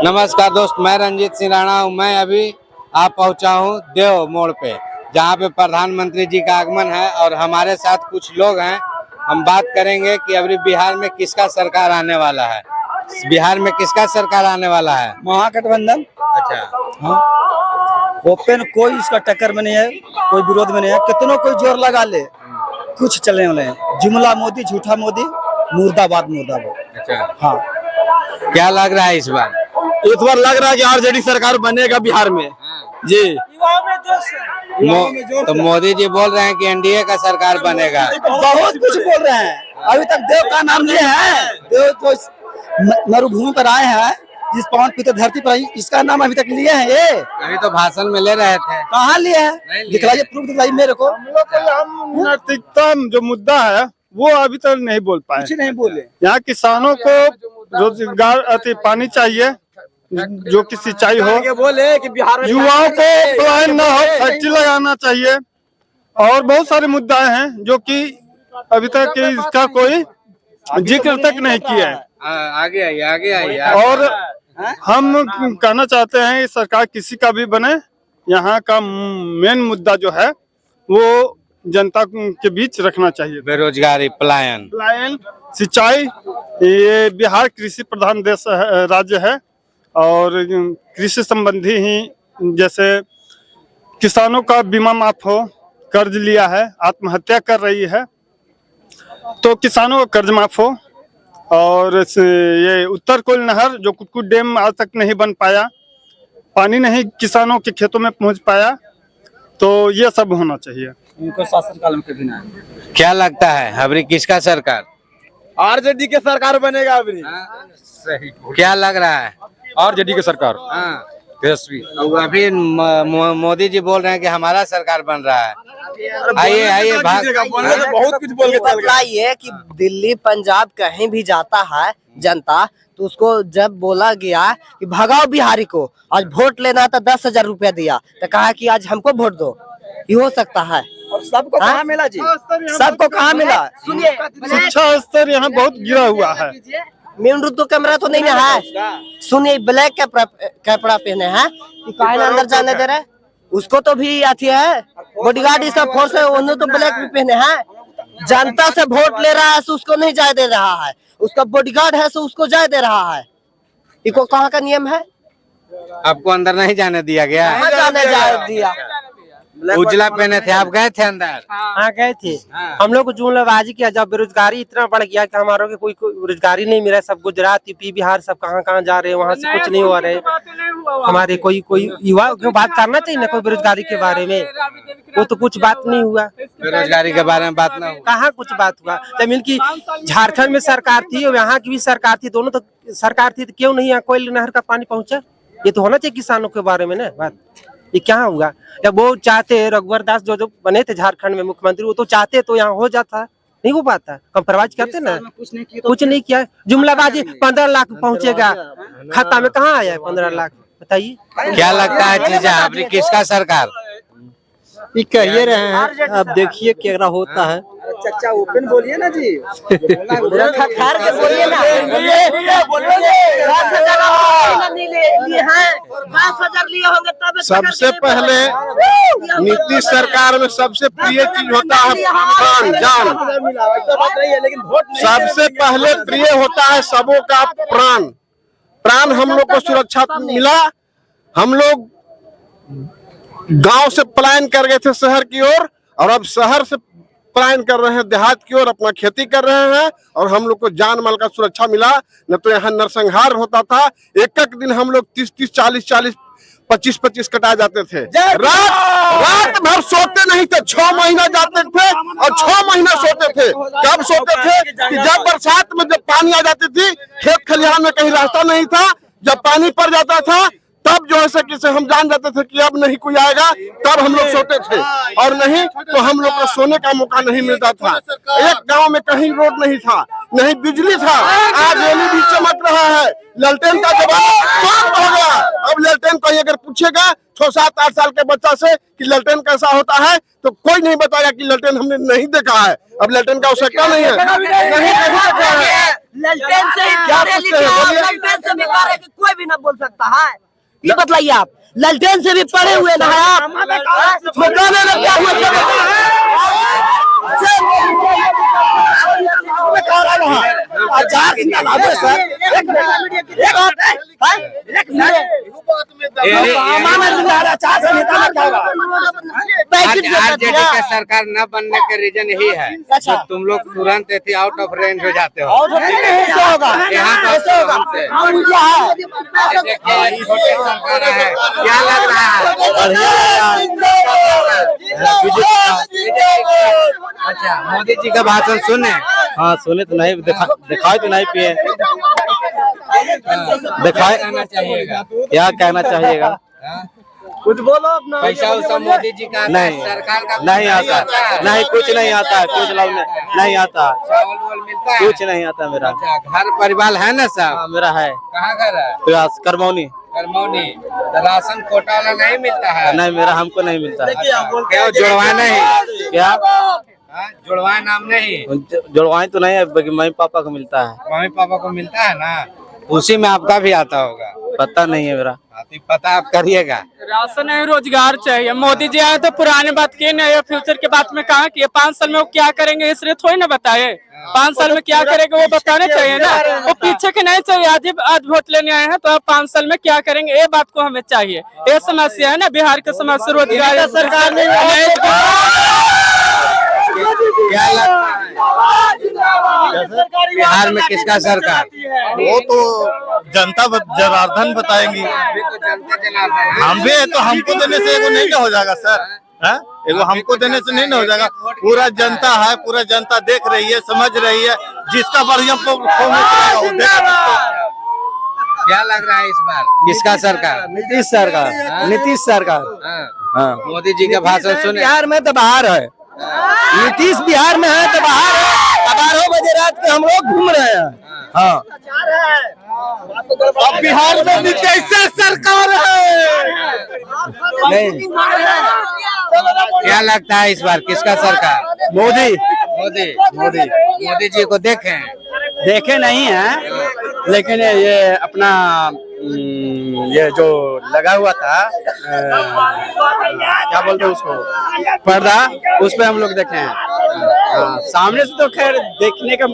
नमस्कार दोस्त, मैं रंजीत सिंह राणा हूँ। मैं अभी आप पहुँचा हूँ देव मोड़ पे, जहाँ पे प्रधानमंत्री जी का आगमन है और हमारे साथ कुछ लोग हैं। हम बात करेंगे कि अभी बिहार में किसका सरकार आने वाला है। बिहार में किसका सरकार आने वाला है? महागठबंधन। अच्छा, हाँ, ओपन कोई इसका टक्कर में नहीं है, कोई विरोध में नहीं है। कितनों कोई जोर लगा ले, कुछ चलने वाले हैं। जुमला मोदी, झूठा मोदी, मुर्दाबाद मुर्दाबाद। अच्छा, हाँ, क्या लग रहा है इस बार? लग रहा है कि आरजेडी सरकार बनेगा बिहार में जी। तो मोदी जी बोल रहे हैं कि एनडीए का सरकार बनेगा। बहुत कुछ बोल रहे हैं, अभी तक देव का नाम लिए हैं। देव तो मरुभूमि पर आए हैं, जिस पावन पिता धरती पर, इसका नाम अभी तक लिए हैं। ये अभी तो भाषण में ले रहे थे, कहाँ लिए हैं? दिखलाइए, प्रूफ दिखलाइए मेरे को। हम नैतिकता जो मुद्दा है वो अभी तक नहीं बोल पाए। कुछ नहीं बोले। यहाँ किसानों को रोजगार पानी चाहिए, जो कि सिंचाई हो, बोले कि बिहार में युवाओं को पलायन न हो, फैक्ट्री लगाना चाहिए, और बहुत सारे मुद्दे हैं जो कि अभी तक इसका कोई जिक्र तक नहीं किया है। आगे आइए। और हम कहना चाहते हैं सरकार किसी का भी बने, यहाँ का मेन मुद्दा जो है वो जनता के बीच रखना चाहिए। बेरोजगारी, पलायन, सिंचाई। ये बिहार कृषि प्रधान देश है, राज्य है, और कृषि संबंधी ही, जैसे किसानों का बीमा माफ हो, कर्ज लिया है, आत्महत्या कर रही है, तो किसानों का कर्ज माफ हो। और ये उत्तर कोयल नहर जो कुटकुट डैम आज तक नहीं बन पाया, पानी नहीं किसानों के खेतों में पहुंच पाया, तो ये सब होना चाहिए। इनको शासनकाल में कभी ना। क्या लगता है अभी किसका सरकार? आरजेडी के सरकार बनेगा अभी। सही। क्या लग रहा है? आरजेडी के सरकार। हाँ, तेजस्वी। अभी मोदी जी बोल रहे हैं कि हमारा सरकार बन रहा है। आइए बहुत कुछ बोल के बताइए कि दिल्ली पंजाब कहीं भी जाता है जनता, तो उसको जब बोला गया कि भगाओ बिहारी को, आज वोट लेना था 10,000 रुपया दिया, तो कहा कि आज हमको वोट दो। ये हो सकता है? और सबको कहाँ मिला जी? सबको कहाँ मिला? सुनिए, शिक्षा स्तर यहाँ बहुत गिरा हुआ है। मेन रोड तो कैमरा तो नहीं ना है। सुनिए, ब्लैक कपड़ा पहने हैं, काहे ना अंदर जाने दे रहे? उसको तो भी अथी है, बॉडीगार्ड इसका फोर्स है, उन्होंने तो ब्लैक भी पहने हैं। जनता से वोट ले रहा है तो उसको नहीं जाए दे रहा है, उसका बॉडीगार्ड है तो उसको जाए दे रहा है। इको कहाँ का नियम है? आपको अंदर नहीं जाने दिया गया? कहाँ जाने जाए दिया? उजला पहने थे, आप गए थे अंदर? हाँ गए थे। हम लोग को जुमलाबाजी किया, जब बेरोजगारी इतना बढ़ गया कि हमारे को कोई रोजगारी नहीं मिला। सब गुजरात, यूपी, बिहार सब कहाँ जा रहे हैं, वहाँ से कुछ नहीं हो रहे। हमारे कोई युवा को बात करना चाहिए ना कोई बेरोजगारी के बारे में, वो तो कुछ बात नहीं हुआ। बेरोजगारी के बारे में बात ना हुआ? कहाँ कुछ बात हुआ? जमीन की झारखंड में सरकार थी और यहाँ की भी सरकार थी, दोनों तो सरकार थी, तो क्यों नहीं यहाँ कोयल नहर का पानी पहुँचा? ये तो होना चाहिए किसानों के बारे में ना बात। ये क्या हुआ? जब वो चाहते, रघुवर दास जो बने थे झारखंड में मुख्यमंत्री, वो तो चाहते तो यहाँ हो जाता, नहीं हो पाता। कंप्रोमाइज करते ना, कुछ नहीं किया। जुमलाबाजी 15 लाख पहुँचेगा, खाता में कहाँ आया है 15 लाख? बताइए। क्या लगता है जीजा अभी किसका सरकार? ये कहिए रहे हैं, अब देखिए क्या होता है। चाचा ओपन बोलिए ना जी। खर के बोलिए ना। 10,000 लिए होंगे तब। सबसे पहले नीतीश सरकार में सबसे प्रिय चीज होता है प्राण, जान। सबसे पहले प्रिय होता है सबों का प्राण। प्राण हम लोग को सुरक्षा मिला। हम लोग गांव से पलायन कर गए थे शहर की ओर, और अब शहर से पलायन कर रहे हैं देहात की ओर, अपना खेती कर रहे हैं, और हम लोग को जान माल का सुरक्षा मिला। न तो यहाँ नरसंहार होता था, एक एक दिन हम लोग 30-30, 40-40, 25-25 कटा जाते थे। रात भर सोते नहीं थे, 6 महीना जाते थे और 6 महीना सोते थे। कब सोते थे कि जब बरसात में जब पानी आ जाती थी, खेत खलिहान में कहीं रास्ता नहीं था, जब पानी पड़ जाता था तब जो है कि हम जान जाते थे कि अब नहीं कोई आएगा, तब हम लोग सोते थे, और नहीं तो हम लोग को सोने का मौका नहीं मिलता था। एक गांव में कहीं रोड नहीं था, नहीं बिजली था। आज एलईडी चमक रहा है, ललटेन का जमाना समाप्त हो गया। अब ललटेन को अगर पूछेगा 6-7-8 साल के बच्चा से कि ललटेन कैसा होता है, तो कोई नहीं बताएगा कि ललटेन हमने नहीं देखा है। अब ललटेन का आवश्यकता नहीं है, नहीं देखा है। ललटेन से क्या पूछते हैं, बोलिए। ललटेन से बेकार है कि कोई भी ना बोल सकता है। ये बतलाइए आप, ललटेन से भी पढ़े हुए ना है आप। मकान में क्या हुआ आरजेडी का सरकार न बनने के रीजन यही है। अच्छा। तो तुम लोग तुरंत ऐसे आउट ऑफ रेंज हो जाते हो। ऐसे होगा, यहाँ तो ऐसे होगा। देखिए, छोटे सरकार है, क्या लग रहा है? अच्छा, मोदी जी का भाषण सुने? हाँ सुने तो नहीं, दिखाई तो नहीं पिए। दिखाई कहना चाहिएगा। क्या कहना चाहिएगा? कुछ बोलो अपना। पैसा उसा मोदी जी का नहीं, सरकार का नहीं आता, नहीं कुछ नहीं आता, कुछ लाभ नहीं आता, चावल वावल मिलता है? कुछ नहीं आता मेरा। अच्छा, घर परिवार है ना सब? हाँ, मेरा है कहाँ घर है? प्रयास करमौनी। करमौनी। तो राशन कोटा वाला नहीं मिलता है? नहीं, मेरा हमको नहीं मिलता है। क्यों जुड़वाना है? क्या जुड़वाए नाम नहीं? जुड़वाई तो नहीं है, बाकी मम्मी पापा को मिलता है। मम्मी पापा को मिलता है ना, उसी में आपका भी आता होगा। पता नहीं है मेरा। तो पता आप करिएगा। राशन नहीं, रोजगार चाहिए। मोदी जी आए तो पुराने बात किए नहीं, फ्यूचर के बात में कहा किए। 5 साल में वो क्या करेंगे इसलिए थोड़ी ना बताए। 5 साल में क्या करेंगे वो बताने चाहिए ना। वो पीछे के नहीं चाहिए। आज वोट लेने आए हैं तो आप 5 साल में क्या करेंगे ये बात को हमें चाहिए। ये समस्या है ना बिहार की समस्या, रोजगार सरकार ने क्या लगता है बिहार में किसका सरकार? वो तो जनता जनार्दन बताएंगी। अभी तो जनता जनार्दन है। हम भी है तो हमको देने से एगो नहीं ना हो जाएगा सर, है एगो हमको देने से नहीं ना हो जाएगा। पूरा जनता है, पूरा जनता देख रही है, समझ रही है। जिसका बढ़िया क्या लग रहा है इस बार किसका सरकार? नीतीश सरकार, नीतीश सरकार। हाँ। मोदी जी का भाषण सुने? बिहार में तो बाहर है, नीतीश बिहार में है तो बाहर है। 12 बजे रात के हम लोग घूम रहे हैं। हाँ, अब बिहार में नीतीश सरकार है। नहीं क्या लगता है इस बार किसका सरकार? मोदी मोदी। मोदी जी को देखे नहीं है, लेकिन ये अपना ये जो लगा हुआ था क्या बोलते हैं उसको, पर्दा, उस पे हम लोग देखे हैं। हाँ, सामने से तो खैर देखने का